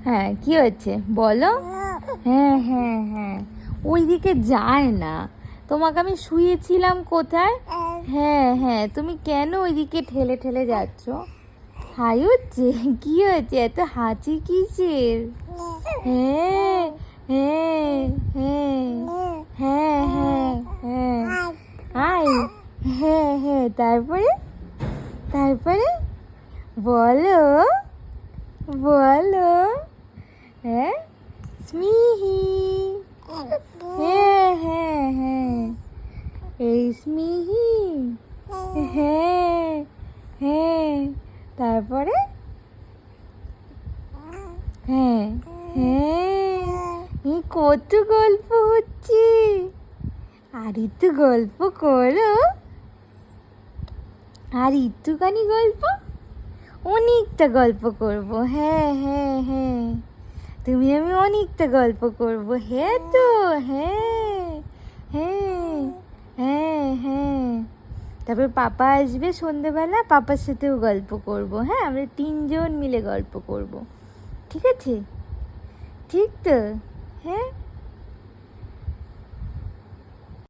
হ্যাঁ কি হয়েছে বলো। হ্যাঁ হ্যাঁ হ্যাঁ, ওইদিকে যায় না। তোমাকে আমি শুয়েছিলাম কোথায়? হ্যাঁ হ্যাঁ, তুমি কেন ওইদিকে ঠেলে ঠেলে যাচ্ছ? হাই হচ্ছে? কি হয়েছে, এত হাঁচি কিসের? হ্যাঁ হ্যাঁ হ্যাঁ হ্যাঁ হ্যাঁ হ্যাঁ হাই। হ্যাঁ হ্যাঁ, তারপরে তারপরে বলো বলো। হ্যাঁ স্মিহি। হ্যাঁ হ্যাঁ হ্যাঁ, এই স্মিহি। হ্যাঁ হ্যাঁ, তারপরে হ্যাঁ হ্যাঁ, এই কত গল্প হচ্ছে, আর একটু গল্প করো, আর একটুখানি গল্প, অনেকটা গল্প করব। হ্যাঁ হ্যাঁ হ্যাঁ, তুমি আমি অনেকটা গল্প করব। হ্যাঁ তো, হ্যাঁ হ্যাঁ হ্যাঁ হ্যাঁ, তারপর পাপা আসবে সন্ধেবেলা, পাপার সাথেও গল্প করব। হ্যাঁ, আমরা 3জন মিলে গল্প করব, ঠিক আছে? ঠিক তো? হ্যাঁ।